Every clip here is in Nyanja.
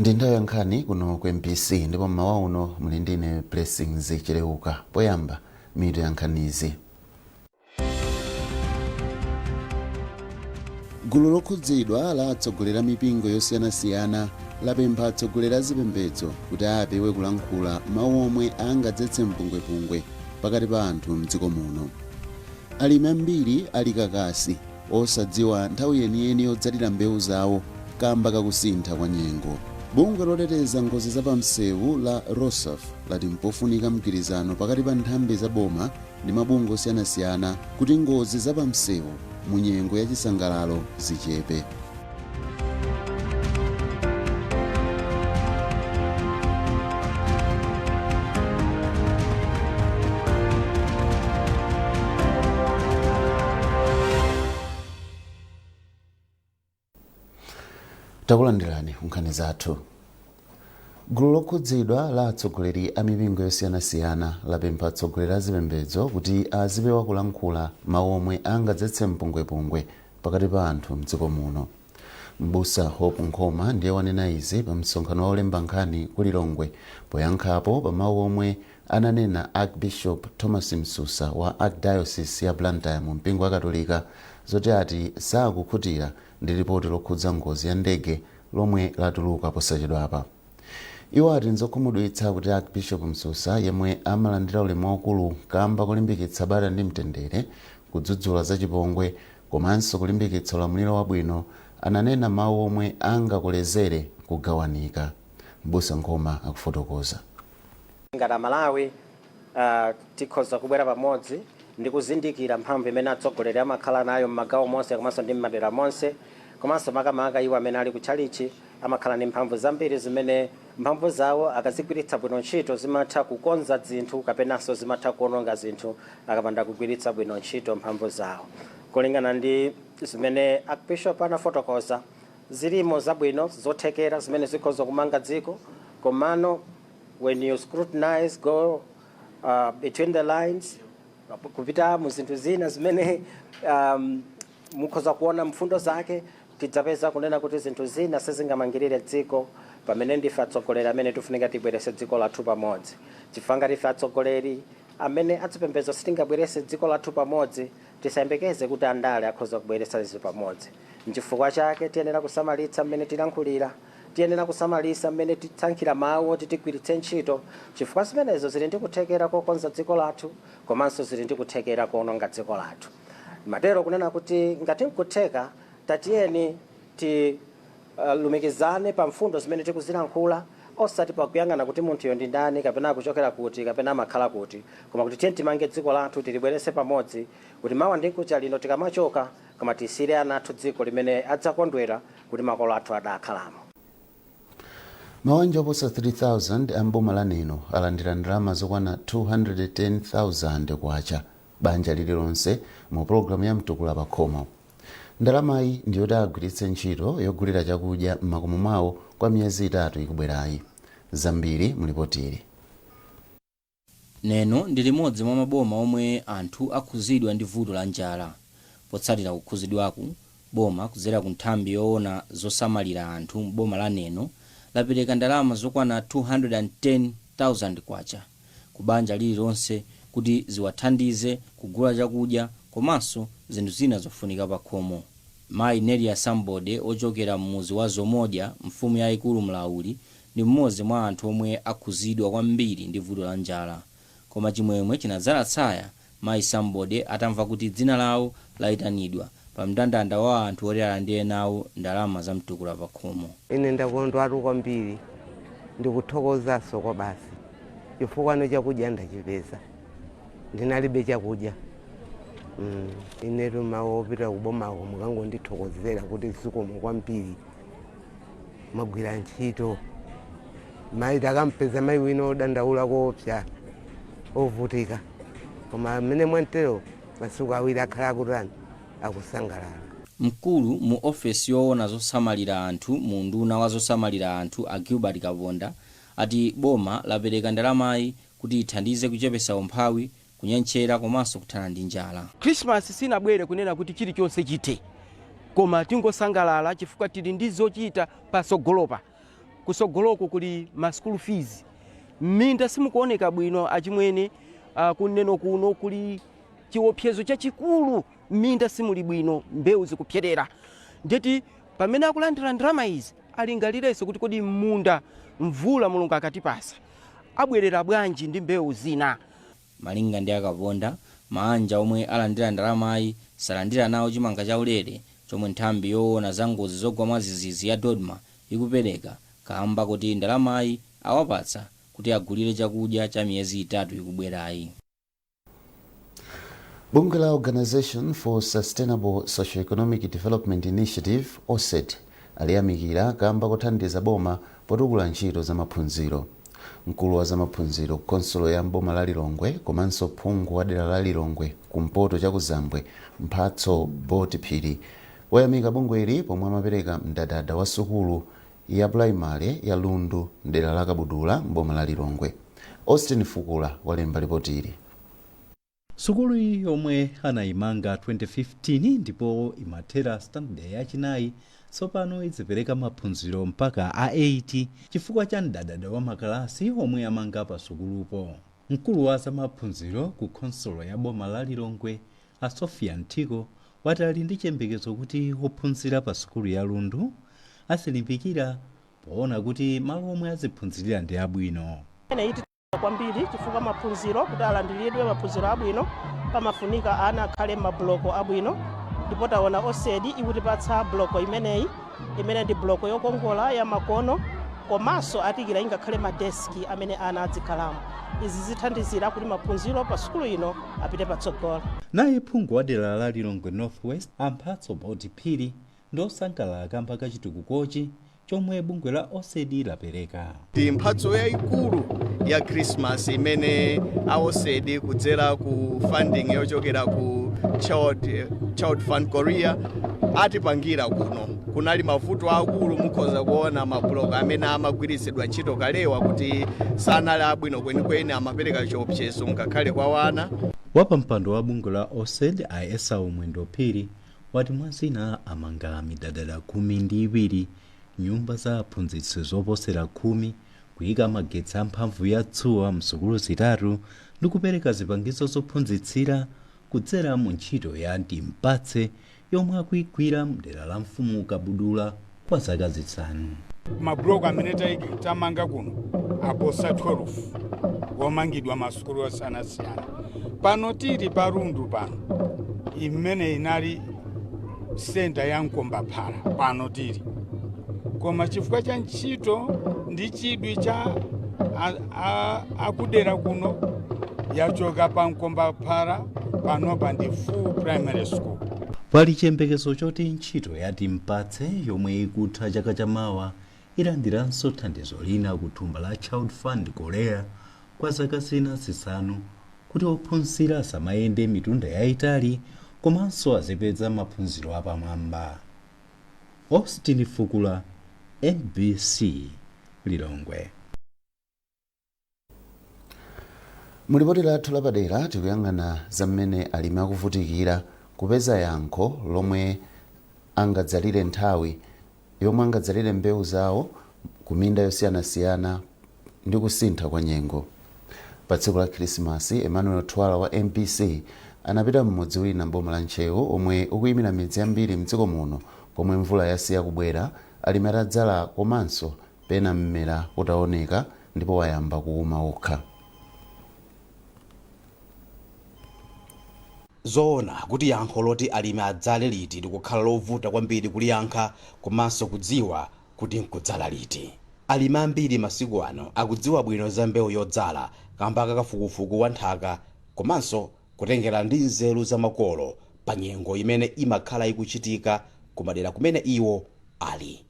Ndi nthawi ya nkhani kuno ku MBC ndipo mmawa uno muli ndine Blessings Chileuka. Poyamba mitu ya nkhanizi. Gulu lokhudzidwa la atsogolera mipingo yosiyanasiyana lapempha atsogolera zipembedzo kuti apewe kulankhula mawu omwe angadzetse mpungwepungwe pakati pa anthu mdziko muno. Alimi ambiri ali kakasi osadziwa nthawi yeniyeni yodzalira mbewu zawo kamba kakusintha kwa nyengo. Bungwe loteteza ngozi zapamsewu la ROSAF lati mpofunika mgwirizano pakati pa nthambi za boma ndi mabungwe osiyanasiyana kuti ngozi zapamsewu mu nyengo ya chisangalalo zichepe. Takulandirani nkhani zathu. Gulu lokhudzidwa la atsogoleri a mipingo yosiyanasiyana lapempha atsogolera zipembedzo kuti azipewa kulankhula mawu omwe angadzetse mpungwepungwe pakati pa anthu mdziko muno. Mbusa Hope Nkhoma ndiye wanena izi pa msonkhano wa olemba nkhani ku Lilongwe poyankhapo pa mawu omwe ananena Archbishop Thomas Msusa wa Archdiocese ya Blantyre mu mpingo wa Katolika zoti ati sakukhutira ndi ripoti lokhudza ngozi ya ndege lomwe latuluka posachedwapa. Iwo ati nzokhumudwitsa kuti Archbishop Msusa yemwe amalandira ulemu waukulu kamba kulimbikitsa bata ndi mtendere, kudzudzula zachipongwe komanso kulimbikitsa ulamuliro wabwino ananena mawu omwe angakolezere kugawanika. Mbusa Nkhoma akufotokoza. Ngati Malawi tikhoza kubwera pamodzi ndi kuzindikira mphamvu imene atsogoleri amakhala nayo m'magawo monse komanso ndi m'madera monse, komanso makamaka iwo amene ali kutchalichi amakhala ndi mphamvu zambiri zimene mphamvu zawo akazigwiritsa bwino ntchito zimatha kukonza zinthu kapenanso zimatha kuononga zinthu akapanda kugwiritsa bwino ntchito mphamvu zawo. Kulingana ndi zimene Archbishop anafotokoza, zilimo zabwino zothekera zimene zikhoza kumanga dziko, komano when you scrutinize, go between the lines, kupita mu zinthu zina zimene mukhoza kuona mfundo zake, tidzapeza kunena kuti zinthu zina sizingamangirire dziko pamene ndife atsogoleri amene tifunika tibwerese dziko lathu pamodzi. Chifukwa tife atsogoleri amene azipembedzo sitingabwerese dziko lathu pamodzi, tisayembekeze kuti andale akhoza kubweresa izi pamodzi. N'chifukwa chake tiyenera kusamalitsa mmene tilankhulira, tiyenera kusamalitsa mmene titsankhira mawu oti tigwiritse ntchito, chifukwa zimenezo zili ndi kuthekera kokonza dziko lathu komanso zili ndi kuthekera kuononga dziko lathu. Matero kunena kuti ngati nkutheka tatiyeni tilumikizane pa mfundo zimene tikuzilankhula, osati pakuyang'ana kuti munthuyo ndi ndani kapena kuchokera kuti kapena amakhala kuti, koma kuti tiyeni timange dziko lathu tilibwerese pamodzi kuti mawa ndi nkucha lino tikamachoka koma tisire ana athu dziko limene adzakondwera kuti makolo athu adakhalamo. Mabanja oposa 3,000 amboma la Neno alandira ndalama zokwana 210,000 kwacha banja lililonse mu programu ya Mtukula pa Khomo. Ndalamayi ndiyoti agwiritse ntchito yogulira chakudya m'makomo mwawo kwa miyezi itatu ikubwerayi. Zambiri mulipotiri. Neno ndi limodzi mwa maboma omwe anthu akhuzidwa ndi vuto la njala. Potsatira kukhuzidwaku, boma kudzera ku nthambi yoona zosamalira anthu m'boma la Neno lapereka ndalama zokwana 210,000 kwacha ku banja lililonse kuti ziwathandize kugula chakudya komanso zinthu zina zofunika pa khomo. Mayi Nelia Sambode ochokera mmuzi wa Zomodya, mfumu yayikulu Mlauli, ndi mmodzi mwa anthu omwe akhuzidwa kwambiri ndi vuto la njala. Koma chimwemwe chinadzala tsaya Mayi Sambode atamva kuti dzina lawo layitanidwa pa mndandanda wa anthu oti alandire nawo ndalama za Mtukula pa Khomo. Ine ndakondwatu kwambiri ndikuthokozaso kwa basi chifukwa chakudya ndachipeza, ndinalibe chakudya. Inetu mawu opita kubomako mukangondithokozera kuti zikomo kwambiri magwira ntchito. Mayi takampeza mayi wina odandaula koopsa ovutika, koma amene mwantero masiku awiri akhala akutani akusangalala. Mkulu mu ofesi yoona zosamalira anthu mu nduna wa zosamalira anthu a Gilbert Kavonda ati boma lapereka ndalamayi kuti ithandize kuchepesa umphawi, kunyentchera komanso kuthana ndi njala. Christmas sinabwere kunena kuti chilichonse chithe, koma tingosangalala chifukwa tili ndi zochita pasogolopa. kusogoloko kuli ma school fees. Minda simukuoneka bwino achimwene, kuneno kuno kuli chiopsezo chachikulu, minda simuli bwino, mbewu zikupyerera. Ndeti pamene akulandira ndalama izi alingalirenso kuti kodi munda mvula Mulungu akatipasa abwerera bwanji ndi mbewu zina. Malinga ndi akaponda, maanja omwe alandira ndalamayi salandira nawo chimanga chaulere chomwe nthambi yoona za ngozi zogwa mwadzidzidzi ya Dodma ikupereka, kamba kuti ndalamayi awapatsa kuti agulire chakudya cha miyezi 3 ikubwerayi. Bungwe la Organization for Sustainable Socio-Economic Development Initiative, OSED, aliyamikira kamba kuthandiza boma potukula ntchito za maphunziro. Mkulu wa za maphunziro konsolo ya mboma la Lilongwe komanso phungu wa dera la Lilongwe kumpoto cha Kuzambwe Mphatso Botiphiri wayamika bungweli pomwe amapereka mdadada wa sukulu ya primary ya Lundu dera la Kabudula mboma la Lilongwe. Austin Fukula walemba ripoti ili. Sukulu yomwe anayimanga 2015 ndipo imathera standard yachinayi tsopano izipereka maphunziro mpaka a 8 chifukwa cha mdadada wa makalasi omwe amanga pa sukulupo. Mkulu wa za maphunziro ku konsolo ya boma la Lilongwe a Sofia Ntiko wati ali ndi chiyembekezo kuti ophunzira pa sukulu ya Lundu asilimbikira poona kuti malo omwe aziphunzirira ndi abwino. Kwambiri chifukwa maphunziro kuti alandiridwe maphunziro abwino pamafunika ana akhale mabloko abwino, ndipo taona OSED ikutipatsa bloko imene ndi bloko yokongola ya makono, komanso atikira ingakhale madeski amene ana adzikhalamo. Izi zithandizira kuti maphunziro pa sukulu ino apite patsogolo. Naye phungu wa dera la Lilongwe Northwest Mphatso Botiphiri ndosangalala kamba kachitukukochi chomwe bungwe la OSED lapereka. Ndi mphatso yayikulu ya Christmas imene a OSED kudzera ku funding yochokera ku Child Fund Korea atipangira kuno. Kunali mavuto akulu, mukhoza kuona mablock amene amagwiritsidwa ntchito kalewa kuti sanali abwino kwenikweni, amapereka chiopsezo ngakhale kwa wana. Wapampando wa bungwe la OSED Esau Mwendo Phiri wati mwazina amanga midadada 12, nyumba za aphunzitsi zoposera 10, kuyika magetsi amphamvu ya dzuwa msukulu zitatu ndi kupereka zipangizo zophunzitsira kudzera mu ntchito ya Ndimpatse yomwe akuyigwira mdera la mfumu Kabudula kwa zaka zisanu. Mablock amene tamanga kuno aposa 12 womangidwa masukulu osiyanasiyana. Pano tili pa Lundu pano imene inali senta ya Nkombaphala pano tili, koma chifukwa cha ntchito ndi chidwi cha akudera kuno yachoka pa Nkombaphala pano pa ndi full primary school. Pali chiyembekezo choti ntchito ya Ndimpatse yomwe ikutha chaka chamawa ilandiranso thandizo lina ku thumba la Child Fund Korea kwa zaka zina zisanu kuti ophunzira asamayende mitunda yayitali komanso azipeza maphunziro apamwamba. Austin Fukula, NBC, Lilongwe. Mulipoti lathu lapadera tikuyang'ana za mmene alimi akuvutikira kupeza yankho lomwe angadzalire nthawi yomwe angadzalire mbewu zawo kuminda yosiyanasiyana ndi kusintha kwa nyengo. Pa tsiku la Krismasi, Emmanuel Twala wa MPC anapita mmudzi wina mboma la Nchewu omwe ukuyimira midzi yambiri mdziko muno komwe mvula yasiya kubwera, alimi atadzala komanso pena mmera utaoneka ndipo wayamba kuuma okha. Zoona kuti yankho loti alimi adzale liti likukhala lovuta kwambiri kuliyankha komanso kudziwa kuti nkudzala liti. Alimi ambiri masiku ano akudziwa bwino za mbewu yodzala kamba kafukufuku wa nthaka komanso kutengera ndi nzeru za makolo pa nyengo imene imakhala ikuchitika kumadera kumene iwo ali.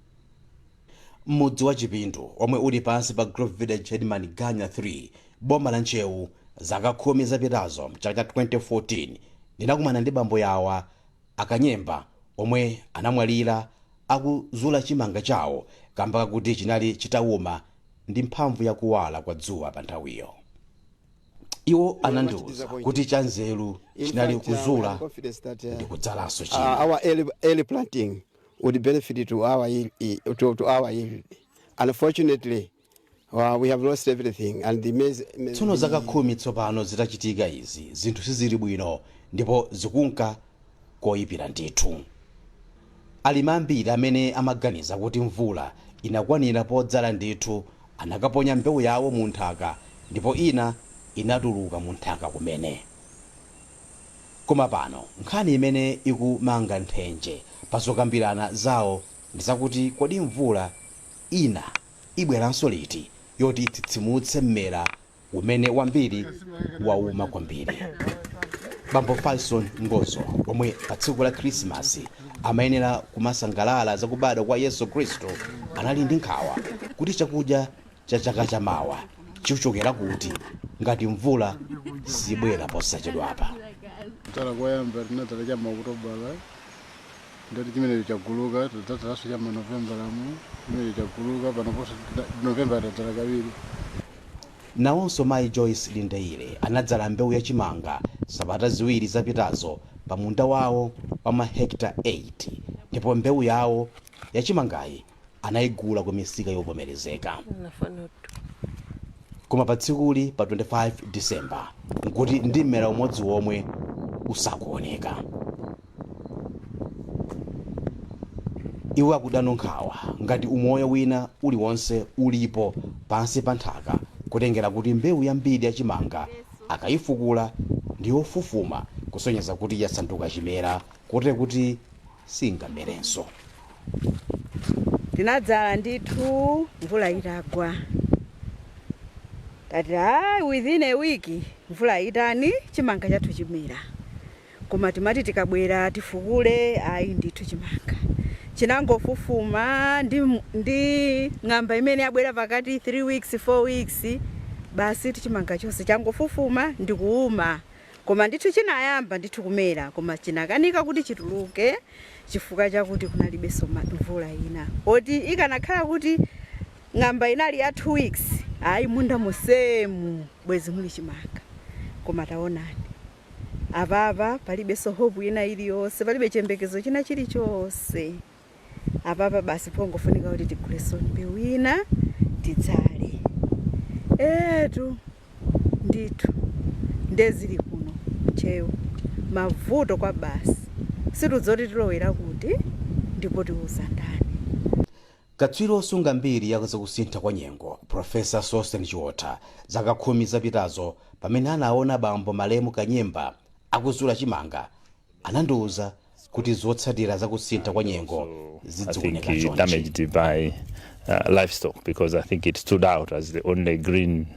Mudzi wa Chipindu omwe uli pansi pa Grove Village Headman Ganya 3 boma la Nchewu zaka 10 zapitazo mchaka 2014 ndinakumana ndi bambo yawa akanyemba omwe anamwalira akuzula chimanga chawo kamba kakuti chinali chitawuma ndi mphamvu yakuwala kwa dzuwa pa nthawiyo. Iwo anandiwuza kuti chanzeru chinali kuzula ndi kudzalanso china. Our early planting would benefit to our yield. unfortunately, we have lost everything. And tsono zaka 10 tsopano zitachitika izi, zinthu sizili bwino ndipo zikunka koyipira ndithu. Alimi ambiri amene amaganiza kuti mvula inakwanira podzala ndithu anakaponya mbewu yawo mu nthaka ndipo ina inatuluka mu nthaka kumene. Koma pano nkhani imene ikumanga nthenje pazokambirana zawo ndi zakuti kodi mvula ina ibweranso liti yoti itsitsimutse mmera umene wambiri wauma kwambiri. Bambo Falson Ngozo omwe pa tsiku la Krismasi amayenera kumasangalala zakubadwa kwa Yesu Khristu anali ndi nkhawa kuti chakudya cha chaka chamawa chikuchokera kuti ngati mvula sibwera posachedwapa. Tala kwayamba tinatala cha Okutobala ndati chimene chaguluka tataso cha November lamu chimene chaguluka panoposa November tatala kawiri. Nawonso mayi Joyce Lindeire anadzala mbewu yachimanga sabata ziwiri zapitazo pa munda wawo wa mahekta 8 ndipo mbewu yawo yachimangayi anayigula ku misika yovomerezeka. Koma pa tsikuli pa 25 December nkuti ndi mmera umodzi womwe usakuoneka. Iwo akudano nkhawa ngati umoyo wina uliwonse ulipo pansi pa nthaka kutengera kuti mbewu yambiri yachimanga akayifukula ndi yofufuma kusonyeza kuti yasanduka chimera kote kuti singamerenso. Tinadzala ndithu mvula itagwa. Tati within a week mvula itani chimanga chathu chimera. Koma timati tikabwera tifukule ndithu chimanga chinangofufuma ndi ng'amba imene yabwera pakati 3 weeks 4 weeks basi tichimanga chonse changofufuma ndi kuuma. Koma ndithu chinayamba ndithu kumera koma chinakanika kuti chituluke chifukwa chakuti kunalibe mvula ina. Oti ikanakhala kuti ng'amba inali ya 2 weeks munda mosemu bwezi muli chimanga. Koma taonani apapa palibe hope ina iliyonse, palibe chembekezo china chilichonse. Apapa basi pongofunika kuti tigule mbewu ina tidzale. Etu ndithu ndezili kuno chewo mavuto kwa basi situdzoti tilowera kuti ndipo tiuza ndani. Katswiri osunga mbiri yakusintha kwa nyengo Professor Sosten Chiota zaka 10 zapitazo pamene anaona bambo Malemu Kanyemba akuzula chimanga anandiuza kuti zotsatira zakusintha kwa nyengo zidziwoneka chonchi. Damaged by livestock because I think it stood out as the only green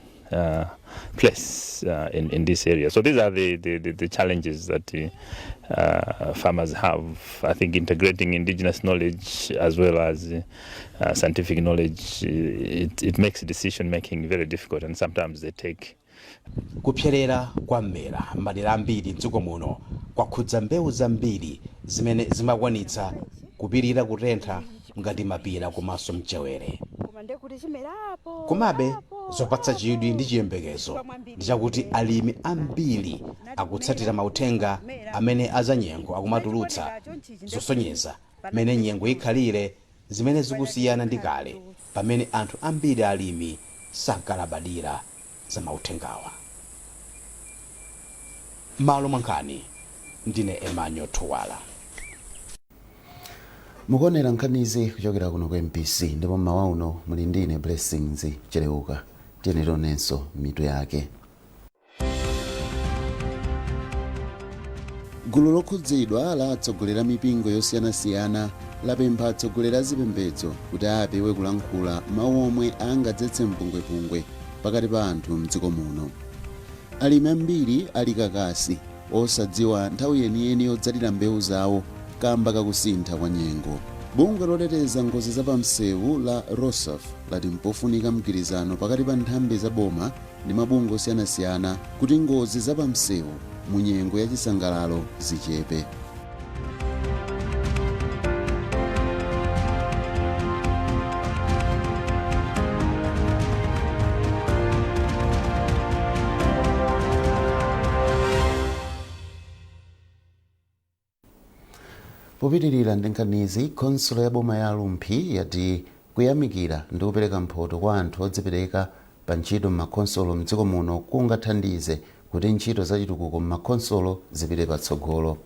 place in this area. So these are the challenges that farmers have. I think integrating indigenous knowledge as well as scientific knowledge, it makes decision making very difficult, and sometimes they take. Kupyerera kwa mmera madera ambiri mdziko muno kwakhudza mbewu zambiri zimene zimakwanitsa kupirira kutentha ngati mapira komanso mchewere. Komabe zopatsa chidwi ndi chiyembekezo ndi chakuti alimi ambiri akutsatira mauthenga amene azanyengo akumatulutsa zosonyeza mene nyengo ikhalire zimene zikusiyana ndi kale pamene anthu ambiri alimi sankalabadira za mauthengawa. Malo mwankhani ndine Emmanuel Tuwala. Mukonera nkhanizi kuchokera kuno ku MBC ndipo mmawa uno muli ndine Blessings Chereuka. Tiyeneronenso mitu yake. Gulu lokhudzidwa la atsogolera mipingo yosiyanasiyana lapempha atsogolera zipembedzo kuti apewe kulankhula mawu omwe angadzetse mpungwepungwe pakati pa anthu mdziko muno. Alimi ambiri ali kakasi osadziwa nthawi yeniyeni yodzalira mbewu zawo kamba kakusintha kwa nyengo. Bungwe loteteza ngozi zapamsewu la ROSAF lati mpofunika mgwirizano pakati pa nthambi za boma ndi mabungwe osiyanasiyana kuti ngozi zapamsewu mu nyengo ya chisangalalo zichepe. Popitirira ndi nkhanizi, konsolo ya boma ya Lumphi yati kuyamikira ndi kupereka mphoto kwa anthu odzipereka pa ntchito m'makonsolo mdziko muno kungathandize kuti ntchito zachitukuko m'makonsolo zipite patsogolo.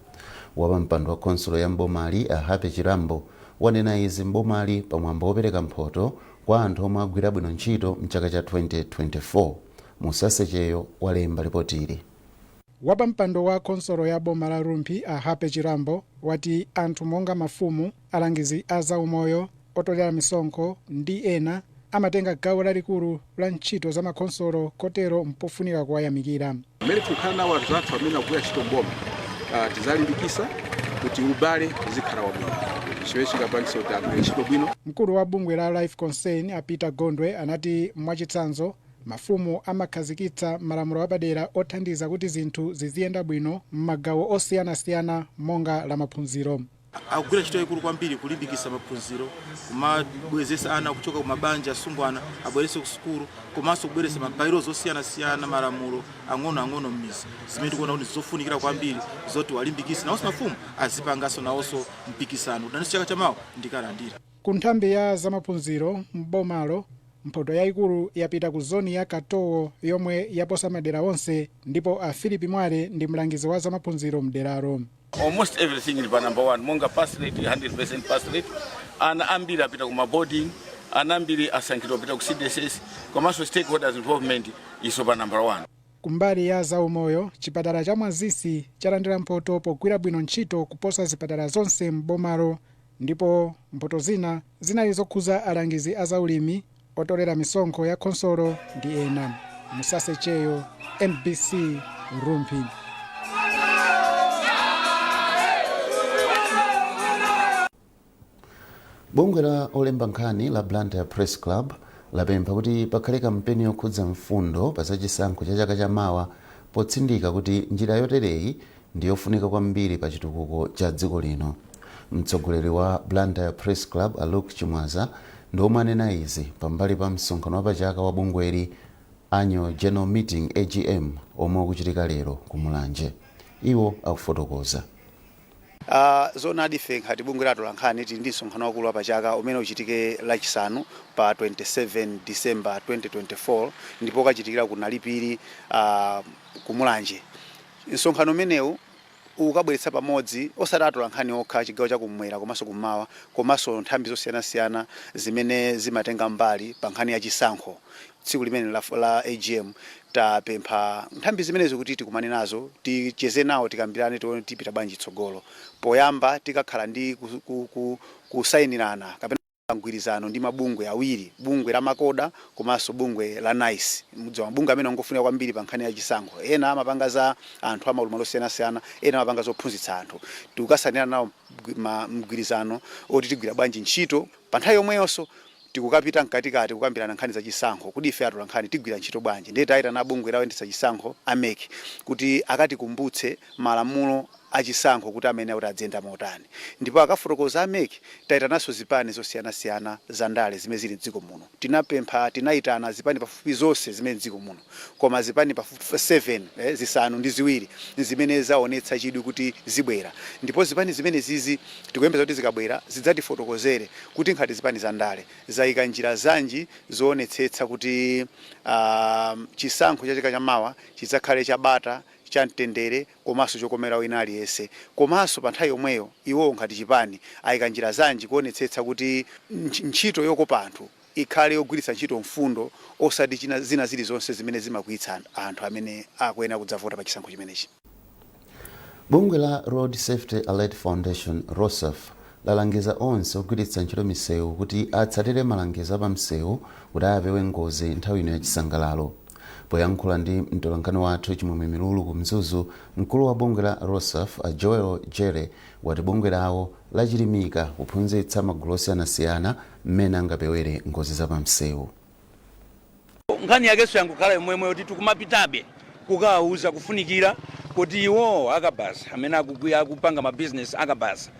Wapampando wa konsolo ya Mbomali Happy Chirambo wanena izi Mbomali pamwambo wopereka mphoto kwa anthu omwe agwira bwino ntchito mchaka cha 2024. Musasecheyo walemba ripotili. Wapampando wa konsolo ya boma la Rumpi Happy Chirambo wati anthu monga mafumu, alangizi a zaumoyo, otolera misonkho ndi ena amatenga gawo lalikulu la ntchito za makonsolo kotero mpofunika kuwayamikira. Mmene tikukhala nawo anthu athu amene akugwira ntchito mboma tizalimbikisa kuti ubale uzikhala wabwino. Chiwe chingapangisa kuti agwire ntchito bwino. Mkulu wa bungwe la Life Concern Peter Gondwe anati mwachitsanzo mafumu amakhazikitsa malamulo apadera othandiza kuti zinthu ziziyenda bwino m'magawo osiyanasiyana monga la maphunziro. Akugwira ntchito yaikulu kwambiri kulimbikitsa maphunziro, kumabwezesa ana kuchoka ku mabanja asungwana abwerese ku sukulu, komanso kubweretsa mabairo osiyanasiyana malamulo ang'ono m'mizi. Zimene tikuona kuti zofunikira kwambiri zoti walimbikitsa nawonso mafumu azipanganso nawonso mpikisano kuti chaka chamawa ndikalandira. Ku nthambi ya zamaphunziro m'bomalo mphoto yaikulu yapita ku zoni ya Katowo yomwe yaposa madera onse ndipo Philip Mwale ndi mlangizi wa zamaphunziro mderaro. Almost everything is number one. Monga pass rate 100% pass rate. Ana ambiri apita ku boarding, ana ambiri asankhidwa apita ku CDSS. Komanso stakeholders involvement iso pa number one. Kumbali ya zaumoyo, chipatala cha Mwazisi chalandira mphoto pogwira bwino ntchito kuposa zipatala zonse m'bomalo, ndipo mphoto zina zinali zokhuza alangizi a zaulimi, otolera misonkho ya konsolo ndi ena. Musasecheyo, MBC Rumpi. Bungwe la olemba nkhani la Blantyre Press Club lapempha kuti pakhale kampeni yokhudza mfundo pa zachisankho cha chaka chamawa potsindika kuti njira yotereyi ndi yofunika kwambiri pa chitukuko cha dziko lino. Mtsogoleri wa Blantyre Press Club Luke Chimwaza ndi omwe anena izi pambali pa msonkhano wa pachaka wa bungweli Annual General Meeting AGM omwe ukuchitika lero ku Mulanje. Iwo akufotokoza. Zona dife ngati bungwe la tolankhani tili ndi msonkhano wakulu wa pachaka umene uchitike lachisanu pa 27 December 2024 ndipo kachitikira ku Nalipiri ku Mulanje. Msonkhano umenewu ukabweretsa pamodzi osati atolankhani okha chigawo cha kumwera komanso kummawa komanso nthambi zosiyanasiyana zimene zimatenga mbali pa nkhani ya chisankho. Tsiku limene la AGM tapempha nthambi zimenezo kuti tikumane nazo, ticheze nawo, tikambirane tione tipita bwanji tsogolo. Poyamba tikakhala ndi kusayinirana kapena mgwirizano ndi mabungwe awiri, bungwe la Makoda komanso bungwe la NICE. Mabungwe amene angofunika kwambiri pa nkhani ya chisankho. Ena amapanga za anthu amauluma osiyanasiyana, ena amapanga zophunzitsa anthu. Tikukasanira nawo mgwirizano oti tigwira bwanji ntchito. Pa nthawi yomweyonso tikukapita mkatikati kukambirana nkhani za chisankho kuti ife atolankhani tigwira ntchito bwanji. Ndiye tayitana bungwe loyendetsa chisankho ameki kuti akatikumbutse malamulo achisankho kuti amene kuti adzenda motani. Ndipo akafotokoza ameki tayitananso zipani zosiyanasiyana za ndale zimene zili m'dziko muno. Tinayitana zipani pafupi zonse zimene m'dziko muno, koma zipani pafupi 7 zisanu ndi ziwiri zimene zaonetsa chidwi kuti zibwera. Ndipo zipani zimene zizi tikuyembeza kuti zikabwera zidzatifotokozere kuti nkhati zipani za ndale zayika njira zanji zoonetsetsa kuti chisankho cha chaka chamawa chidzakhale chabata, cha mtendere komanso chokomera wina aliyense. Komanso pa nthawi yomweyo iwo ngati chipani ayika njira zanji kuonetsetsa kuti ntchito yokopa anthu ikhale yogwiritsa ntchito mfundo osati zina zilizonse zimene zimakwitsa anthu amene akuyenera kudzavota pa chisankho chimenechi. Bungwe la Road Safety Alert Foundation ROSAF lalangiza onse ogwiritsa ntchito misewu kuti atsatire malangizo pa msewu kuti apewe ngozi nthawi ino ya chisangalalo. Poyankhula ndi mtolankhani wathu Chimwemwe Milulu ku Mzuzu, mkulu wa bungwe la ROSAF Joel Jere wati bungwe lawo lachilimika kuphunzitsa magulu osiyanasiyana mmene angapewere ngozi za pa msewu. Nkhani yakenso yankukhala yomwemwe kuti tikumapitabe kukawuza kufunikira kuti iwo akabasa amene akupanga mabizinesi akabasa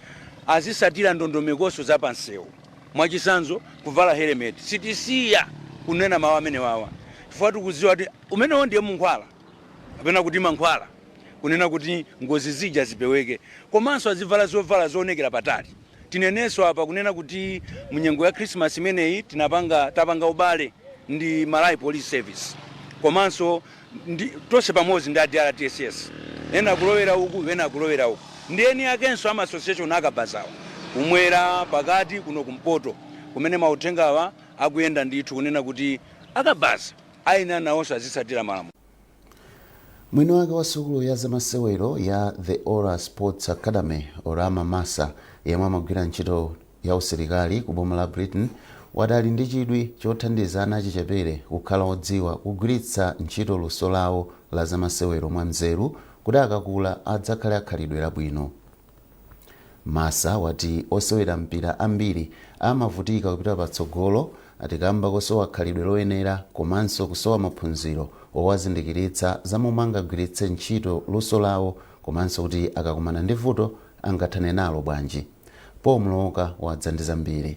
azisatira ndondomekoso za pa msewu. Mwachisanzo kuvala helmet, sitisiya kunena mawu amene wawa. Chifukwa tikudziwa kuti umenewo ndiye munkhwala kapena kuti mankhwala kunena kuti ngozi zija zipeweke, komanso azivala zovala zoonekera patali. tinenenso apa kunena kuti munyengo ya Christmas imeneyi tapanga ubale ndi Malawi Police Service komanso tonse pamodzi ndi DRTSS ena kulowera uku ena kulowera uku ndi eni akenso ama association akabazawa kumwera pakati kuno kumpoto kumene mauthengawa akuyenda ndithu kunena kuti akabaza aina nawonso azitsatira malamulo. Mwini wake wa sukulu ya zamasewero ya The Ora Sports Academy Orama Masa yemwe amagwira ntchito ya usilikali ku boma la Britain wadali ndi chidwi chothandiza ana achichepere kukhala odziwa kugwiritsa ntchito luso lawo la zamasewero mwanzeru kuti akakula adzakhale akhalidwe labwino. Masa wati osewera mpira ambiri amavutika kupita patsogolo atikamba kosowa khalidwe loyenera komanso kusowa maphunziro owazindikiritsa zamomwe angagwiritse ntchito luso lawo komanso kuti akakumana ndi vuto angathane nalo bwanji. Pomloka wadzandiza mbiri.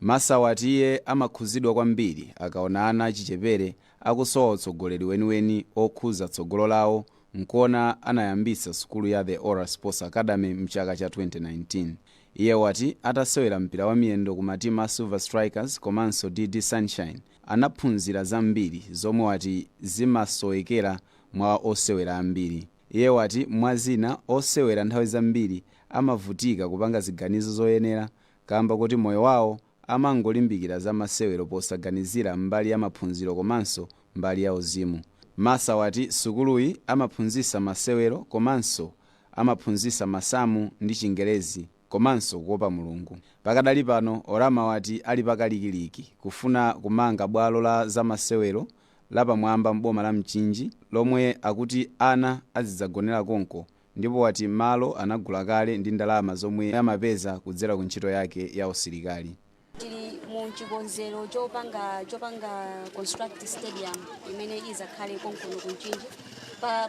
Masa wati iye amakhuzidwa kwambiri akaona ana achichepere akusowa utsogoleri weniweni okhuza tsogolo lawo nkuona anayambisa sukulu ya The Ora Sports Academy mchaka cha 2019. Iye wati atasewera mpira wa miyendo ku matimu a Silver Strikers komanso DD Sunshine anaphunzira zambiri zomwe wati zimasowekera mwa osewera ambiri. Iye wati mwazina osewera nthawi zambiri amavutika kupanga ziganizo zoyenera kamba kuti moyo wawo amangolimbikira za masewero posaganizira mbali ya maphunziro komanso mbali ya uzimu. Masa wati sukuluyi amaphunzisa masewero komanso amaphunzisa masamu ndi Chingerezi komanso kuopa Mulungu. Pakadali pano Orama wati ali pakalikiliki kufuna kumanga bwalo la zamasewero lapamwamba m'boma la Mchinji lomwe akuti ana azidzagonera konko ndipo wati malo anagula kale ndi ndalama zomwe amapeza kudzera ku ntchito yake ya usilikali. Tili mu chikonzero chopanga construct stadium imene izakhale konkono ku Mchinji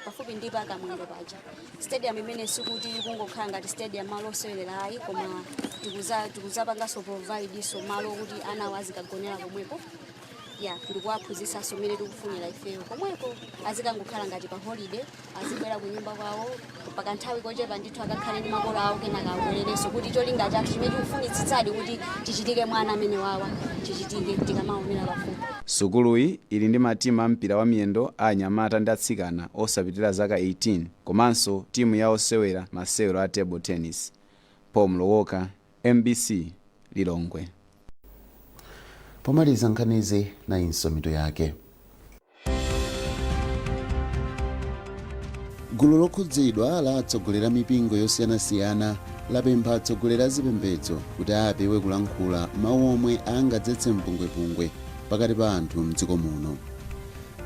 pafupi ndi pakamwendo paja. Stadium imene sikuti kungokhala ngati stadium malo osewelera ayi koma tikuzapanganso provide so malo kuti ana azikagonera komweko. Ndikuwaphunzitsa somene tikufunira ifeyo komweko azikangokhala ngati pa holiday azibwera ku nyumba kwawo pakanthawi kochepa ndithu akakhale ndi makolo awo kenaka abwererenso kuti cholinga chathu chimene tikufunitsitsadi kuti tichitike mwana amene wawa chichitike tikamaonera pafupi. Sukuluyi ili ndi matimu a mpira wa miyendo a anyamata ndi atsikana osapitira zaka 18 komanso timu ya osewera masewero a table tennis. Pomloka, MBC, Lilongwe. Pomaliza nkhanizi na insomitu yake. Gulu lokhudzidwa la atsogolera mipingo yosiyanasiyana lapempha atsogolera zipembedzo kuti apewe kulankhula mawu omwe angadzetse mpungwepungwe pakati pa anthu mdziko muno.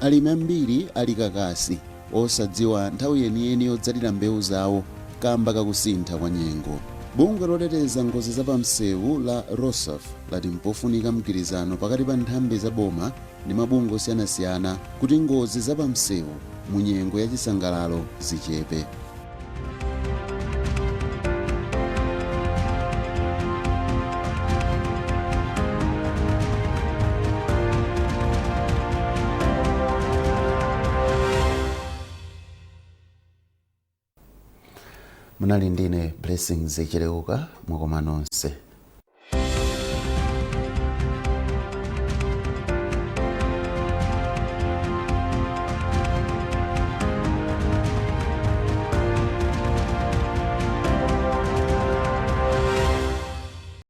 Alimi ambiri ali kakasi osadziwa nthawi yeniyeni yodzalira mbewu zawo kamba kakusintha kwa nyengo. Bungwe loteteza ngozi zapamsewu la ROSAF lati mpofunika mgwirizano pakati pa nthambi za boma ndi mabungwe osiyanasiyana kuti ngozi zapamsewu mu nyengo ya chisangalalo zichepe. Munali ndine Blessings Chereuka mwakoma nonse.